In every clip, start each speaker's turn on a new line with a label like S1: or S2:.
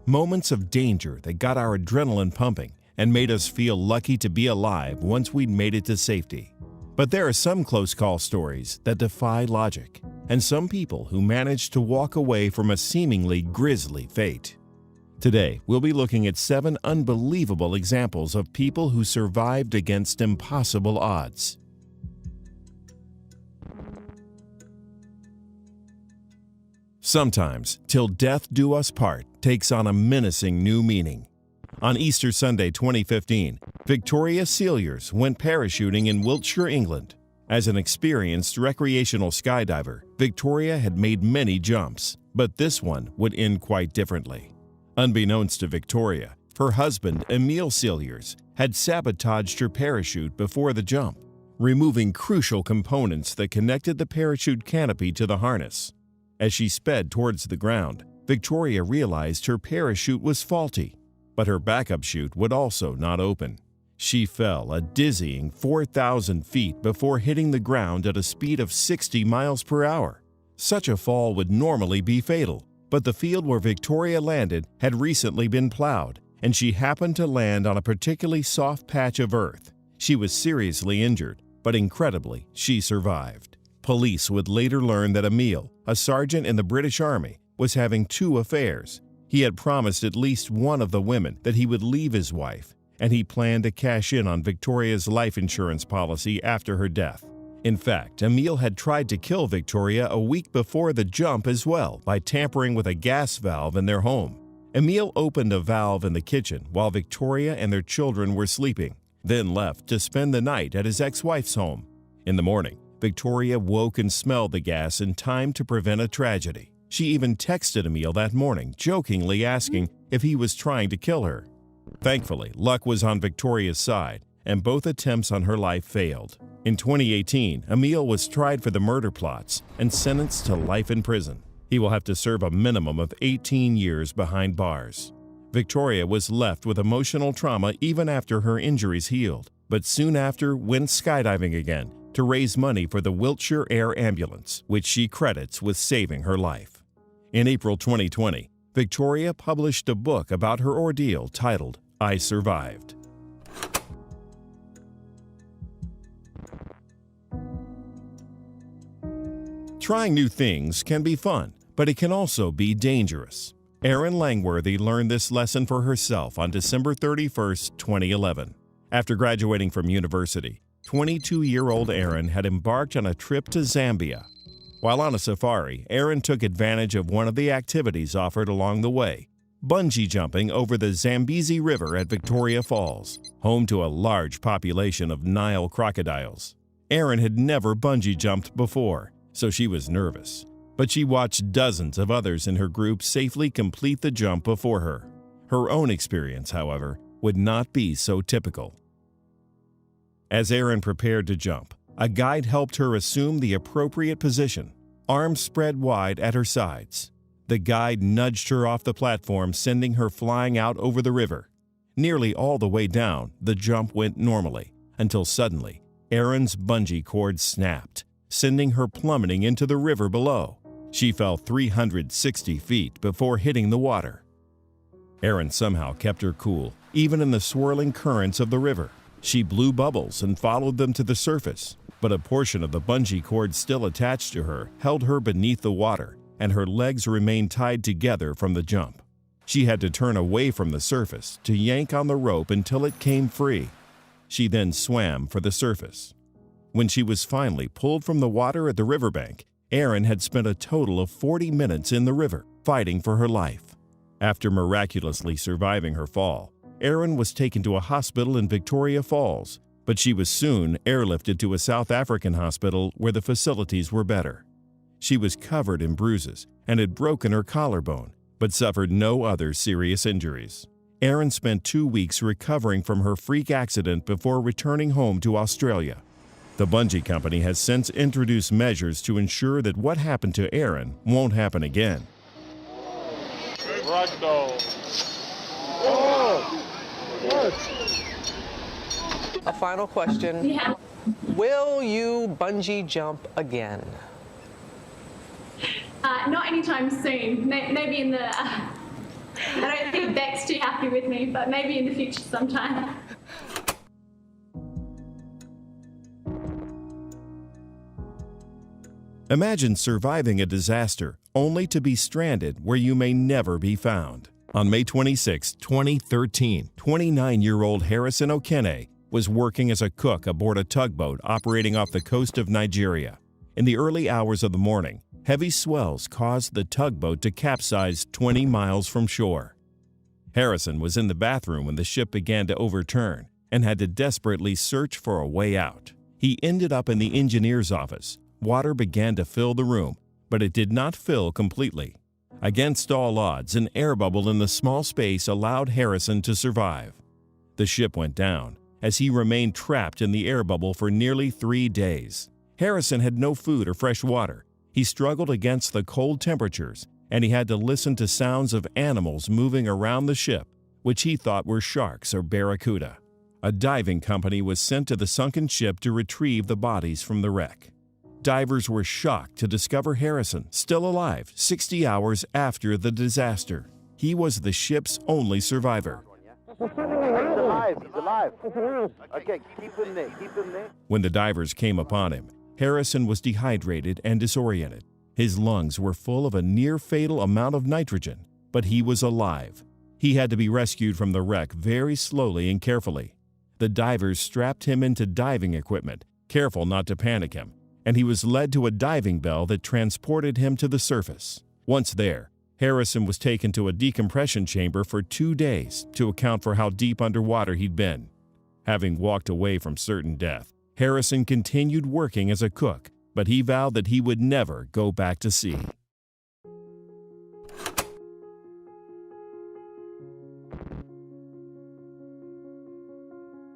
S1: Moments of danger that got our adrenaline pumping and made us feel lucky to be alive once we'd made it to safety. But there are some close call stories that defy logic, and some people who manage to walk away from a seemingly grisly fate. Today, we'll be looking at 7 unbelievable examples of people who survived against impossible odds. Sometimes, till death do us part takes on a menacing new meaning. On Easter Sunday 2015, Victoria Cilliers went parachuting in Wiltshire, England. As an experienced recreational skydiver, Victoria had made many jumps, but this one would end quite differently. Unbeknownst to Victoria, her husband, Emil Cilliers, had sabotaged her parachute before the jump, removing crucial components that connected the parachute canopy to the harness. As she sped towards the ground, Victoria realized her parachute was faulty, but her backup chute would also not open. She fell a dizzying 4,000 feet before hitting the ground at a speed of 60 miles per hour. Such a fall would normally be fatal, but the field where Victoria landed had recently been plowed, and she happened to land on a particularly soft patch of earth. She was seriously injured, but incredibly, she survived. Police would later learn that Emil, a sergeant in the British Army, was having 2 affairs. He had promised at least one of the women that he would leave his wife, and he planned to cash in on Victoria's life insurance policy after her death. In fact, Emil had tried to kill Victoria a week before the jump as well by tampering with a gas valve in their home. Emil opened a valve in the kitchen while Victoria and their children were sleeping, then left to spend the night at his ex-wife's home. In the morning, Victoria woke and smelled the gas in time to prevent a tragedy. She even texted Emil that morning, jokingly asking if he was trying to kill her. Thankfully, luck was on Victoria's side, and both attempts on her life failed. In 2018, Emil was tried for the murder plots and sentenced to life in prison. He will have to serve a minimum of 18 years behind bars. Victoria was left with emotional trauma even after her injuries healed, but soon after went skydiving again to raise money for the Wiltshire Air Ambulance, which she credits with saving her life. In April 2020, Victoria published a book about her ordeal titled, "I Survived." Trying new things can be fun, but it can also be dangerous. Erin Langworthy learned this lesson for herself on December 31, 2011. After graduating from university, 22-year-old Erin had embarked on a trip to Zambia. While on a safari, Erin took advantage of one of the activities offered along the way, bungee jumping over the Zambezi River at Victoria Falls, home to a large population of Nile crocodiles. Erin had never bungee jumped before, so she was nervous, but she watched dozens of others in her group safely complete the jump before her. Her own experience, however, would not be so typical. As Erin prepared to jump, a guide helped her assume the appropriate position, arms spread wide at her sides. The guide nudged her off the platform, sending her flying out over the river. Nearly all the way down, the jump went normally, until suddenly, Erin's bungee cord snapped, sending her plummeting into the river below. She fell 360 feet before hitting the water. Erin somehow kept her cool, even in the swirling currents of the river. She blew bubbles and followed them to the surface, but a portion of the bungee cord still attached to her held her beneath the water, and her legs remained tied together from the jump. She had to turn away from the surface to yank on the rope until it came free. She then swam for the surface. When she was finally pulled from the water at the riverbank, Erin had spent a total of 40 minutes in the river, fighting for her life. After miraculously surviving her fall, Erin was taken to a hospital in Victoria Falls, but she was soon airlifted to a South African hospital where the facilities were better. She was covered in bruises and had broken her collarbone, but suffered no other serious injuries. Erin spent 2 weeks recovering from her freak accident before returning home to Australia. The bungee company has since introduced measures to ensure that what happened to Erin won't happen again.
S2: A final question.
S3: Yeah.
S2: Will you bungee jump again?
S3: Not anytime soon. Maybe in the. I don't think think Beck's too happy with me, but maybe in the future sometime.
S1: Imagine surviving a disaster only to be stranded where you may never be found. On May 26, 2013, 29-year-old Harrison Okene was working as a cook aboard a tugboat operating off the coast of Nigeria. In the early hours of the morning, heavy swells caused the tugboat to capsize 20 miles from shore. Harrison was in the bathroom when the ship began to overturn and had to desperately search for a way out. He ended up in the engineer's office. Water began to fill the room, but it did not fill completely. Against all odds, an air bubble in the small space allowed Harrison to survive. The ship went down as he remained trapped in the air bubble for nearly 3 days. Harrison had no food or fresh water. He struggled against the cold temperatures, and he had to listen to sounds of animals moving around the ship, which he thought were sharks or barracuda. A diving company was sent to the sunken ship to retrieve the bodies from the wreck. Divers were shocked to discover Harrison still alive 60 hours after the disaster. He was the ship's only survivor.
S4: He's alive, he's alive. Okay, keep him there.
S1: When the divers came upon him, Harrison was dehydrated and disoriented. His lungs were full of a near-fatal amount of nitrogen, but he was alive. He had to be rescued from the wreck very slowly and carefully. The divers strapped him into diving equipment, careful not to panic him, and he was led to a diving bell that transported him to the surface. Once there, Harrison was taken to a decompression chamber for 2 days to account for how deep underwater he'd been. Having walked away from certain death, Harrison continued working as a cook, but he vowed that he would never go back to sea.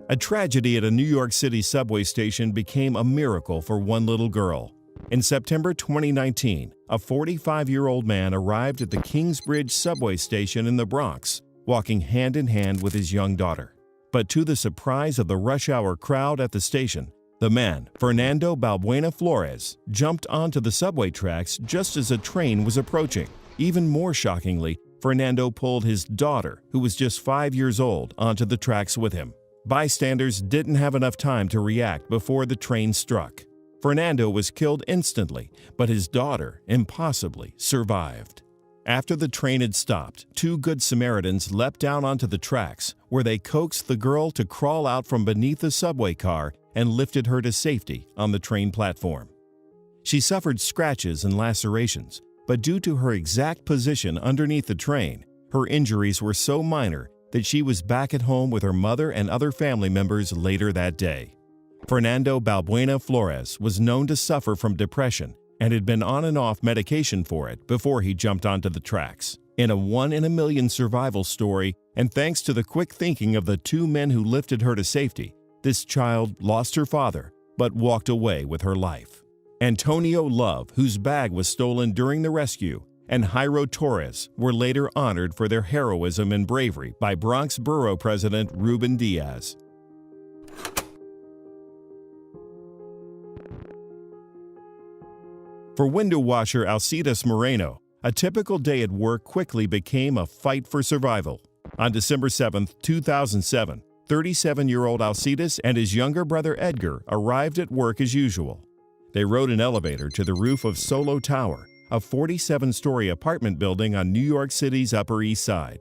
S1: A tragedy at a New York City subway station became a miracle for one little girl. In September 2019, a 45-year-old man arrived at the Kingsbridge subway station in the Bronx, walking hand in hand with his young daughter. But to the surprise of the rush-hour crowd at the station, the man, Fernando Balbuena Flores, jumped onto the subway tracks just as a train was approaching. Even more shockingly, Fernando pulled his daughter, who was just 5 years old, onto the tracks with him. Bystanders didn't have enough time to react before the train struck. Fernando was killed instantly, but his daughter, impossibly, survived. After the train had stopped, 2 Good Samaritans leapt down onto the tracks, where they coaxed the girl to crawl out from beneath the subway car and lifted her to safety on the train platform. She suffered scratches and lacerations, but due to her exact position underneath the train, her injuries were so minor that she was back at home with her mother and other family members later that day. Fernando Balbuena Flores was known to suffer from depression and had been on and off medication for it before he jumped onto the tracks. In a 1-in-a-million survival story, and thanks to the quick thinking of the 2 men who lifted her to safety, this child lost her father but walked away with her life. Antonio Love, whose bag was stolen during the rescue, and Jairo Torres were later honored for their heroism and bravery by Bronx Borough President Ruben Diaz. For window washer Alcides Moreno, a typical day at work quickly became a fight for survival. On December 7, 2007, 37-year-old Alcides and his younger brother Edgar arrived at work as usual. They rode an elevator to the roof of Solo Tower, a 47-story apartment building on New York City's Upper East Side.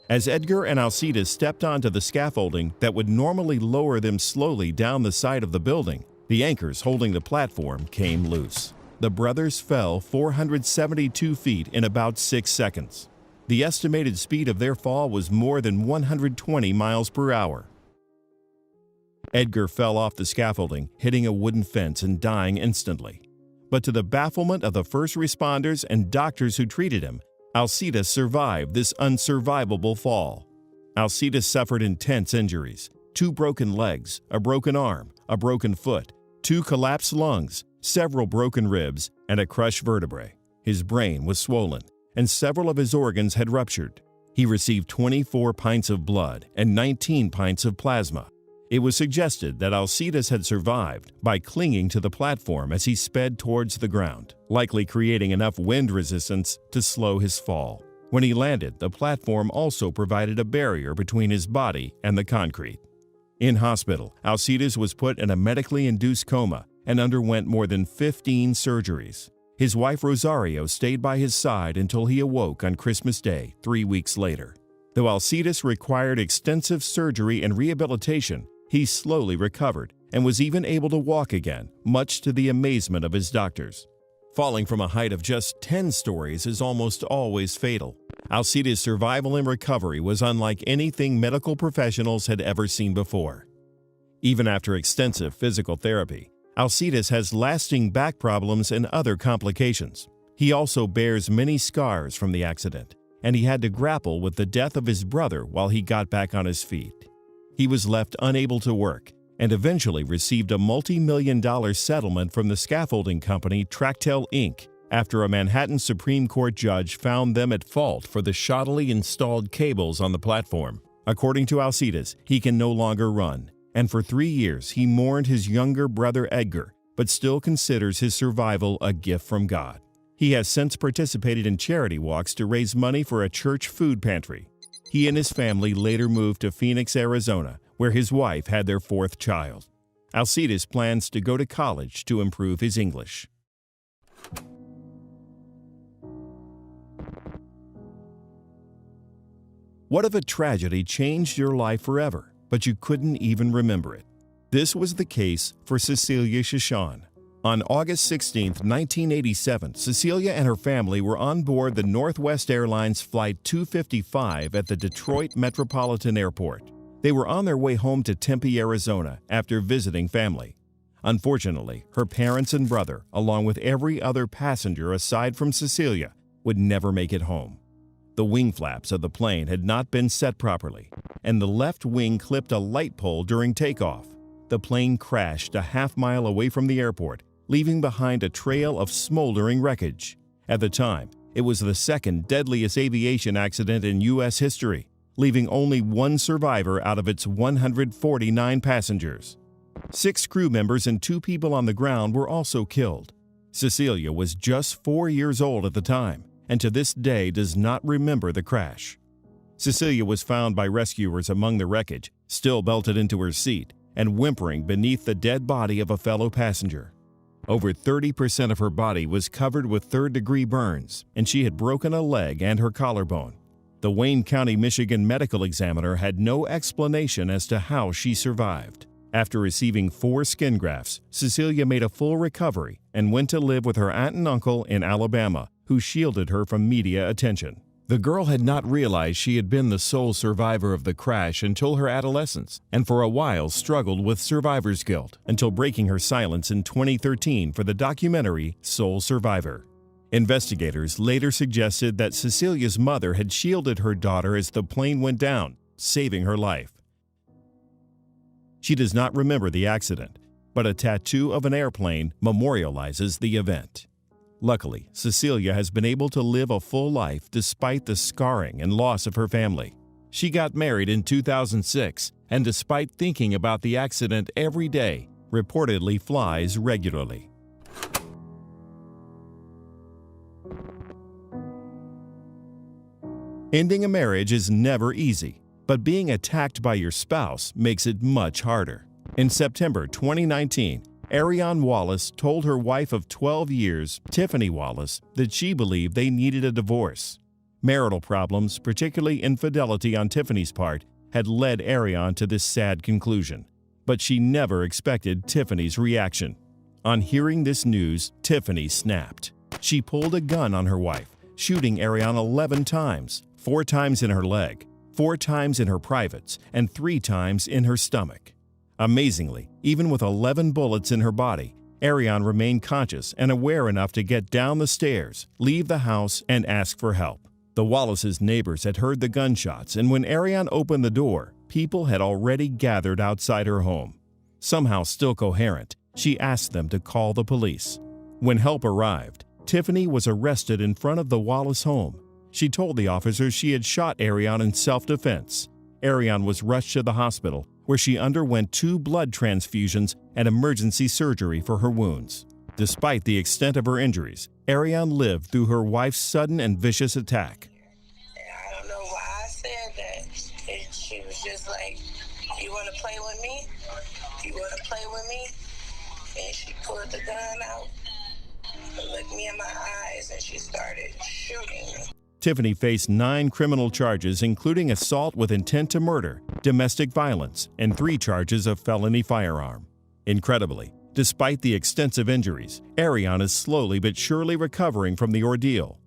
S1: As Edgar and Alcides stepped onto the scaffolding that would normally lower them slowly down the side of the building, the anchors holding the platform came loose. The brothers fell 472 feet in about 6 seconds. The estimated speed of their fall was more than 120 miles per hour. Edgar fell off the scaffolding, hitting a wooden fence and dying instantly. But to the bafflement of the first responders and doctors who treated him, Alcides survived this unsurvivable fall. Alcides suffered intense injuries: 2 broken legs, a broken arm, a broken foot, 2 collapsed lungs, several broken ribs, and a crushed vertebrae. His brain was swollen, and several of his organs had ruptured. He received 24 pints of blood and 19 pints of plasma. It was suggested that Alcides had survived by clinging to the platform as he sped towards the ground, likely creating enough wind resistance to slow his fall. When he landed, the platform also provided a barrier between his body and the concrete. In hospital, Alcides was put in a medically induced coma and underwent more than 15 surgeries. His wife Rosario stayed by his side until he awoke on Christmas Day 3 weeks later. Though Alcides required extensive surgery and rehabilitation, he slowly recovered and was even able to walk again, much to the amazement of his doctors. Falling from a height of just 10 stories is almost always fatal. Alcides' survival and recovery was unlike anything medical professionals had ever seen before. Even after extensive physical therapy, Alcides has lasting back problems and other complications. He also bears many scars from the accident, and he had to grapple with the death of his brother while he got back on his feet. He was left unable to work and eventually received a multi-million-dollar settlement from the scaffolding company Tractel Inc. after a Manhattan Supreme Court judge found them at fault for the shoddily installed cables on the platform. According to Alcides, he can no longer run, and for 3 years he mourned his younger brother Edgar, but still considers his survival a gift from God. He has since participated in charity walks to raise money for a church food pantry. He and his family later moved to Phoenix, Arizona, where his wife had their 4th child. Alcides plans to go to college to improve his English. What if a tragedy changed your life forever, but you couldn't even remember it? This was the case for Cecilia Chichon. On August 16, 1987, Cecilia and her family were on board the Northwest Airlines Flight 255 at the Detroit Metropolitan Airport. They were on their way home to Tempe, Arizona, after visiting family. Unfortunately, her parents and brother, along with every other passenger aside from Cecilia, would never make it home. The wing flaps of the plane had not been set properly, and the left wing clipped a light pole during takeoff. The plane crashed a half-mile away from the airport, leaving behind a trail of smoldering wreckage. At the time, it was the second deadliest aviation accident in U.S. history, leaving only 1 survivor out of its 149 passengers. 6 crew members and 2 people on the ground were also killed. Cecilia was just 4 years old at the time, and to this day does not remember the crash. Cecilia was found by rescuers among the wreckage, still belted into her seat, and whimpering beneath the dead body of a fellow passenger. Over 30% of her body was covered with third-degree burns, and she had broken a leg and her collarbone. The Wayne County, Michigan medical examiner had no explanation as to how she survived. After receiving 4 skin grafts, Cecilia made a full recovery and went to live with her aunt and uncle in Alabama, who shielded her from media attention. The girl had not realized she had been the sole survivor of the crash until her adolescence, and for a while struggled with survivor's guilt until breaking her silence in 2013 for the documentary Sole Survivor. Investigators later suggested that Cecilia's mother had shielded her daughter as the plane went down, saving her life. She does not remember the accident, but a tattoo of an airplane memorializes the event. Luckily, Cecilia has been able to live a full life despite the scarring and loss of her family. She got married in 2006, and despite thinking about the accident every day, reportedly flies regularly. Ending a marriage is never easy, but being attacked by your spouse makes it much harder. In September 2019, Ariane Wallace told her wife of 12 years, Tiffany Wallace, that she believed they needed a divorce. Marital problems, particularly infidelity on Tiffany's part, had led Ariane to this sad conclusion. But she never expected Tiffany's reaction. On hearing this news, Tiffany snapped. She pulled a gun on her wife, shooting Ariane 11 times, 4 times in her leg, 4 times in her privates, and 3 times in her stomach. Amazingly, even with 11 bullets in her body, Ariane remained conscious and aware enough to get down the stairs, leave the house, and ask for help. The Wallaces' neighbors had heard the gunshots, and when Ariane opened the door, people had already gathered outside her home. Somehow still coherent, she asked them to call the police. When help arrived, Tiffany was arrested in front of the Wallace home. She told the officers she had shot Ariane in self-defense. Ariane was rushed to the hospital, where she underwent 2 blood transfusions and emergency surgery for her wounds. Despite the extent of her injuries, Ariane lived through her wife's sudden and vicious attack.
S5: she was just like, you want to play with me? You want to play with me? And she pulled the gun out and looked me in my eyes, and she started shooting me.
S1: Tiffany faced 9 criminal charges, including assault with intent to murder, domestic violence, and 3 charges of felony firearm. Incredibly, despite the extensive injuries, Ariane is slowly but surely recovering from the ordeal.